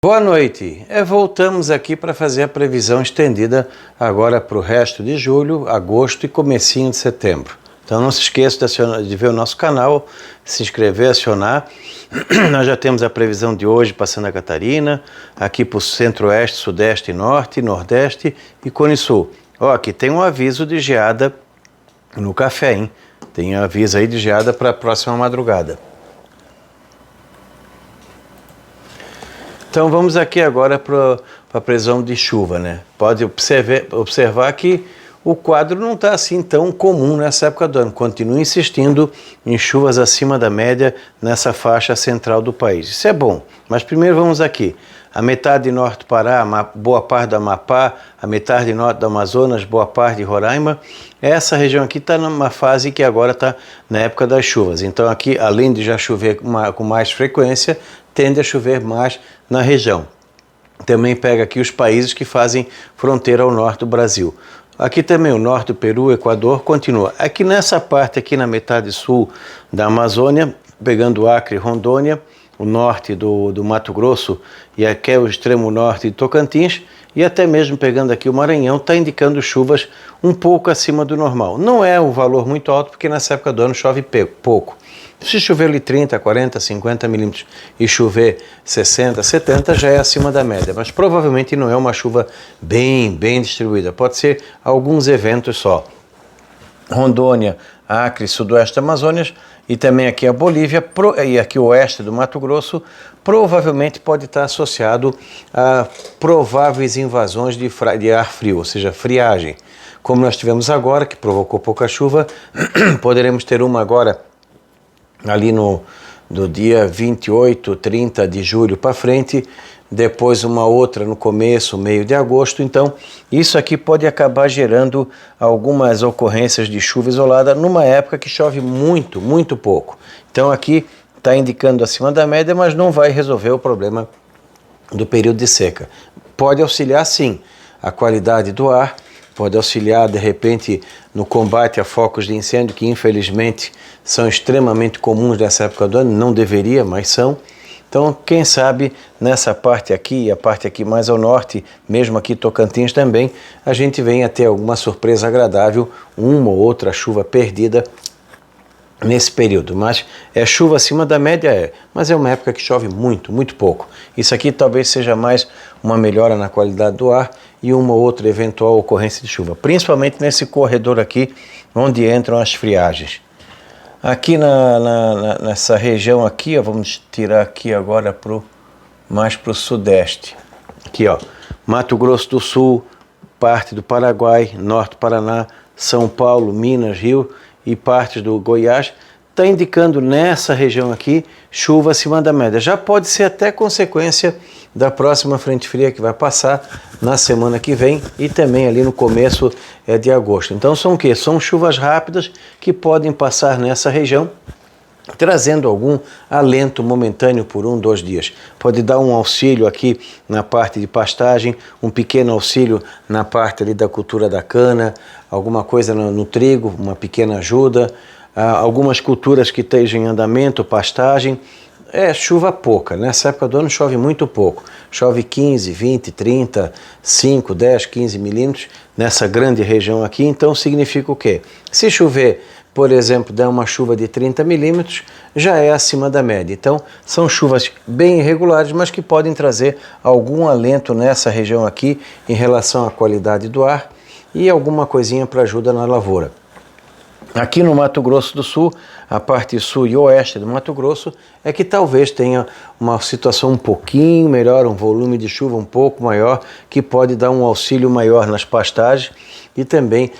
Boa noite, voltamos aqui para fazer a previsão estendida agora para o resto de julho, agosto e comecinho de setembro. Então não se esqueça de ver o nosso canal, se inscrever, acionar. Nós já temos a previsão de hoje para Santa Catarina, aqui para o centro-oeste, sudeste e norte, nordeste e Cone Sul. Ó, aqui tem um aviso de geada no café, hein? Tem um aviso aí de geada para a próxima madrugada. Então vamos aqui agora para a previsão de chuva, né? Pode observar que o quadro não está assim tão comum nessa época do ano. Continua insistindo em chuvas acima da média nessa faixa central do país. Isso é bom, mas primeiro vamos aqui. A metade norte do Pará, boa parte do Amapá, a metade norte do Amazonas, boa parte de Roraima. Essa região aqui está numa fase que agora está na época das chuvas. Então aqui, além de já chover com mais frequência, tende a chover mais na região. Também pega aqui os países que fazem fronteira ao norte do Brasil. Aqui também o norte do Peru, Equador, continua. Aqui nessa parte, aqui na metade sul da Amazônia, pegando Acre e Rondônia, o norte do Mato Grosso e aqui é o extremo norte de Tocantins, e até mesmo pegando aqui o Maranhão, está indicando chuvas um pouco acima do normal. Não é um valor muito alto, porque nessa época do ano chove pouco. Se chover ali 30, 40, 50 milímetros e chover 60, 70, já é acima da média. Mas provavelmente não é uma chuva bem distribuída. Pode ser alguns eventos só. Rondônia, Acre, Sudoeste Amazônia e também aqui a Bolívia e aqui o oeste do Mato Grosso, provavelmente pode estar associado a prováveis invasões de ar frio, ou seja, friagem. Como nós tivemos agora, que provocou pouca chuva, poderemos ter uma agora ali do dia 28, 30 de julho para frente, depois uma outra no começo, meio de agosto. Então, isso aqui pode acabar gerando algumas ocorrências de chuva isolada numa época que chove muito pouco. Então, aqui está indicando acima da média, mas não vai resolver o problema do período de seca. Pode auxiliar, sim, a qualidade do ar, pode auxiliar, de repente, no combate a focos de incêndio, que infelizmente são extremamente comuns nessa época do ano, não deveria, mas são. Então, quem sabe, nessa parte aqui, e a parte aqui mais ao norte, mesmo aqui Tocantins também, a gente venha ter alguma surpresa agradável, uma ou outra chuva perdida nesse período. Mas é chuva acima da média, mas é uma época que chove muito pouco. Isso aqui talvez seja mais uma melhora na qualidade do ar e uma outra eventual ocorrência de chuva, principalmente nesse corredor aqui, onde entram as friagens. Aqui nessa região aqui, ó, vamos tirar aqui agora mais para o sudeste. Aqui, ó, Mato Grosso do Sul, parte do Paraguai, norte do Paraná, São Paulo, Minas, Rio e partes do Goiás, está indicando nessa região aqui chuva acima da média. Já pode ser até consequência da próxima frente fria que vai passar na semana que vem e também ali no começo de agosto. Então são o quê? São chuvas rápidas que podem passar nessa região, trazendo algum alento momentâneo por 1, 2 dias. Pode dar um auxílio aqui na parte de pastagem, um pequeno auxílio na parte ali da cultura da cana, alguma coisa no trigo, uma pequena ajuda, algumas culturas que estejam em andamento, pastagem. É chuva pouca, nessa época do ano chove muito pouco, chove 15, 20, 30, 5, 10, 15 milímetros nessa grande região aqui, então significa o quê? Se chover, por exemplo, der uma chuva de 30 milímetros, já é acima da média. Então, são chuvas bem irregulares, mas que podem trazer algum alento nessa região aqui em relação à qualidade do ar e alguma coisinha para ajuda na lavoura. Aqui no Mato Grosso do Sul, a parte sul e oeste do Mato Grosso, é que talvez tenha uma situação um pouquinho melhor, um volume de chuva um pouco maior, que pode dar um auxílio maior nas pastagens e também,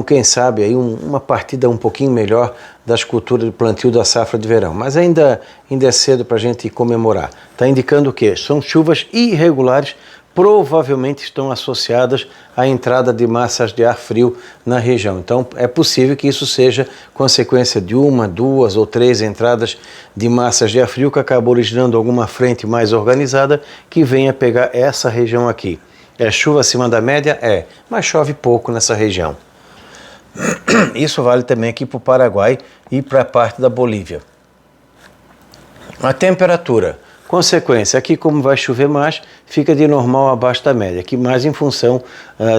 quem sabe, aí uma partida um pouquinho melhor das culturas de plantio da safra de verão. Mas ainda é cedo para a gente comemorar. Está indicando o quê? São chuvas irregulares, provavelmente estão associadas à entrada de massas de ar frio na região. Então é possível que isso seja consequência de 1, 2 ou 3 entradas de massas de ar frio que acabou originando alguma frente mais organizada que venha pegar essa região aqui. É chuva acima da média? Mas chove pouco nessa região. Isso vale também aqui para o Paraguai e para a parte da Bolívia. A temperatura Consequência, aqui como vai chover mais, fica de normal abaixo da média, aqui mais em função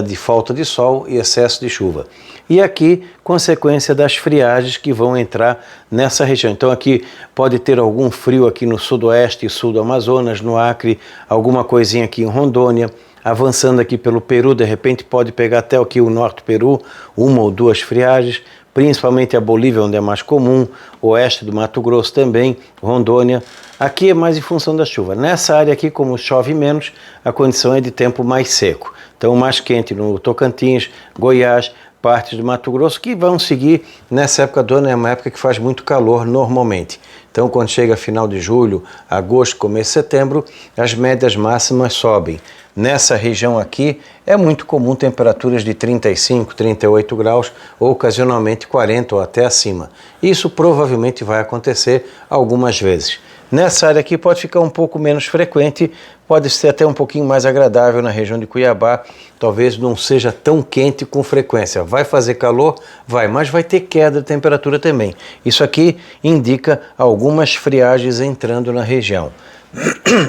de falta de sol e excesso de chuva. E aqui, consequência das friagens que vão entrar nessa região. Então aqui pode ter algum frio aqui no sudoeste e sul do Amazonas, no Acre, alguma coisinha aqui em Rondônia, avançando aqui pelo Peru, de repente pode pegar até aqui o norte do Peru, uma ou duas friagens, principalmente a Bolívia, onde é mais comum, oeste do Mato Grosso também, Rondônia. Aqui é mais em função da chuva. Nessa área aqui, como chove menos, a condição é de tempo mais seco. Então, mais quente no Tocantins, Goiás, partes do Mato Grosso, que vão seguir nessa época do ano, é uma época que faz muito calor normalmente. Então, quando chega final de julho, agosto, começo de setembro, as médias máximas sobem. Nessa região aqui, é muito comum temperaturas de 35, 38 graus, ou ocasionalmente 40 ou até acima. Isso provavelmente vai acontecer algumas vezes. Nessa área aqui pode ficar um pouco menos frequente, pode ser até um pouquinho mais agradável na região de Cuiabá, talvez não seja tão quente com frequência. Vai fazer calor? Vai, mas vai ter queda de temperatura também. Isso aqui indica algumas friagens entrando na região.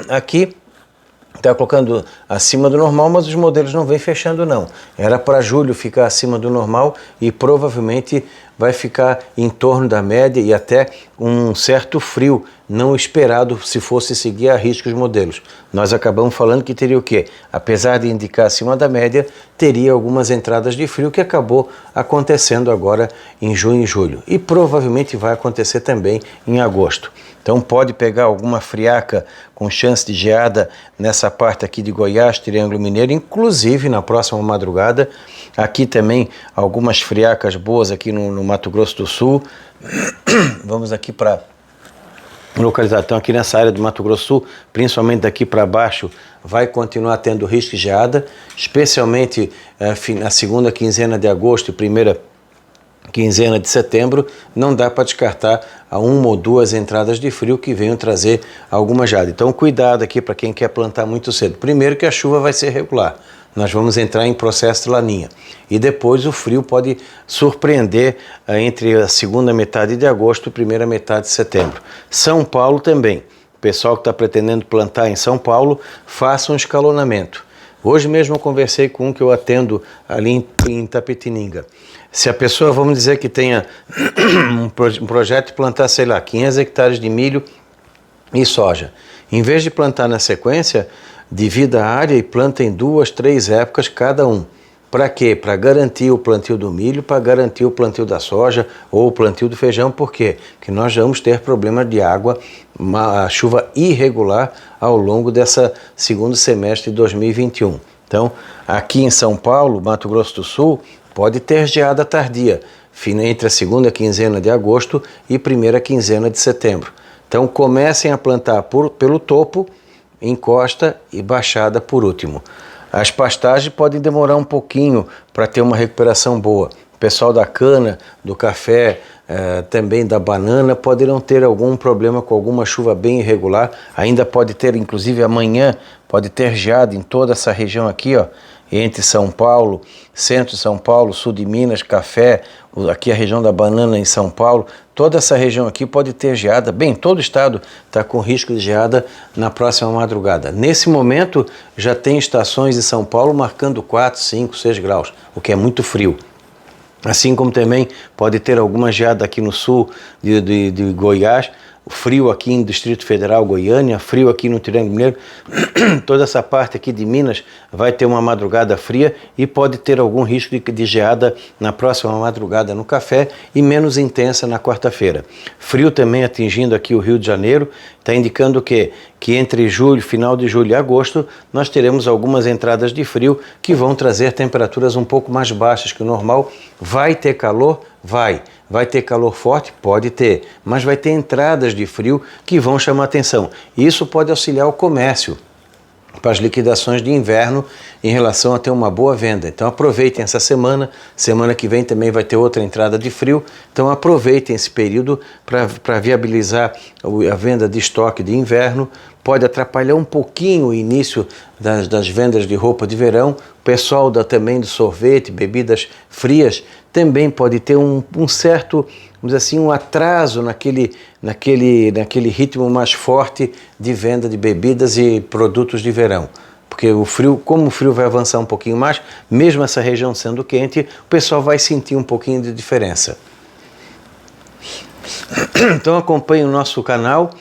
Aqui está colocando acima do normal, mas os modelos não vêm fechando não. Era para julho ficar acima do normal e provavelmente vai ficar em torno da média e até um certo frio não esperado se fosse seguir a risco os modelos. Nós acabamos falando que teria o quê? Apesar de indicar acima da média, teria algumas entradas de frio que acabou acontecendo agora em junho e julho. E provavelmente vai acontecer também em agosto. Então pode pegar alguma friaca com chance de geada nessa parte aqui de Goiás, Triângulo Mineiro, inclusive na próxima madrugada. Aqui também algumas friacas boas aqui no Mato Grosso do Sul. Vamos aqui para localizar. Então aqui nessa área do Mato Grosso do Sul, principalmente daqui para baixo, vai continuar tendo risco de geada, especialmente na segunda quinzena de agosto e primeira quinzena de setembro. Não dá para descartar a uma ou duas entradas de frio que venham trazer alguma geada. Então cuidado aqui para quem quer plantar muito cedo. Primeiro que a chuva vai ser regular, nós vamos entrar em processo de laninha. E depois o frio pode surpreender entre a segunda metade de agosto e primeira metade de setembro. São Paulo também. O pessoal que está pretendendo plantar em São Paulo, faça um escalonamento. Hoje mesmo eu conversei com um que eu atendo ali em Itapetininga. Se a pessoa, vamos dizer que tenha um projeto de plantar, sei lá, 500 hectares de milho e soja. Em vez de plantar na sequência, divida a área e planta em 2, 3 épocas cada um. Para quê? Para garantir o plantio do milho, para garantir o plantio da soja ou o plantio do feijão. Por quê? Porque nós vamos ter problema de água, uma chuva irregular ao longo dessa segundo semestre de 2021. Então, aqui em São Paulo, Mato Grosso do Sul, pode ter geada tardia, entre a segunda quinzena de agosto e primeira quinzena de setembro. Então, comecem a plantar pelo topo, encosta e baixada por último. As pastagens podem demorar um pouquinho para ter uma recuperação boa. O pessoal da cana, do café, também da banana, poderão ter algum problema com alguma chuva bem irregular. Ainda pode ter, inclusive amanhã, pode ter geada em toda essa região aqui, ó, entre São Paulo, centro de São Paulo, sul de Minas, café, aqui a região da banana em São Paulo, toda essa região aqui pode ter geada. Bem, todo o estado está com risco de geada na próxima madrugada. Nesse momento, já tem estações em São Paulo marcando 4, 5, 6 graus, o que é muito frio. Assim como também pode ter alguma geada aqui no sul de Goiás, frio aqui em Distrito Federal, Goiânia, frio aqui no Triângulo Mineiro. Toda essa parte aqui de Minas vai ter uma madrugada fria e pode ter algum risco de geada na próxima madrugada no café e menos intensa na quarta-feira. Frio também atingindo aqui o Rio de Janeiro, está indicando que entre julho, final de julho e agosto, nós teremos algumas entradas de frio que vão trazer temperaturas um pouco mais baixas que o normal. Vai ter calor? Vai. Vai ter calor forte? Pode ter, mas vai ter entradas de frio que vão chamar atenção. Isso pode auxiliar o comércio para as liquidações de inverno em relação a ter uma boa venda. Então aproveitem essa semana que vem também vai ter outra entrada de frio, então aproveitem esse período para viabilizar a venda de estoque de inverno. Pode atrapalhar um pouquinho o início das vendas de roupa de verão. O pessoal também do sorvete, bebidas frias, também pode ter um certo vamos dizer assim, um atraso naquele ritmo mais forte de venda de bebidas e produtos de verão. Porque o frio, como o frio vai avançar um pouquinho mais, mesmo essa região sendo quente, o pessoal vai sentir um pouquinho de diferença. Então acompanhe o nosso canal,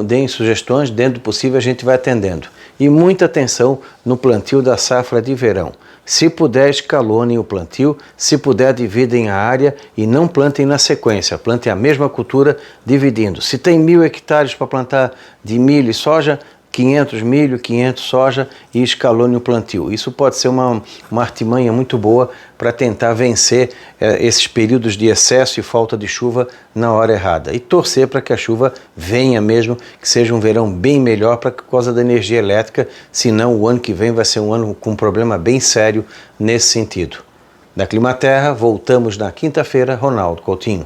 deem sugestões, dentro do possível a gente vai atendendo. E muita atenção no plantio da safra de verão. Se puder, escalonem o plantio, se puder, dividem a área e não plantem na sequência, plantem a mesma cultura dividindo. Se tem 1.000 hectares para plantar de milho e soja, 500 milho, 500 soja e escalone o plantio. Isso pode ser uma artimanha muito boa para tentar vencer esses períodos de excesso e falta de chuva na hora errada. E torcer para que a chuva venha mesmo, que seja um verão bem melhor por causa da energia elétrica, senão o ano que vem vai ser um ano com um problema bem sério nesse sentido. Da Climaterra, voltamos na quinta-feira, Ronaldo Coutinho.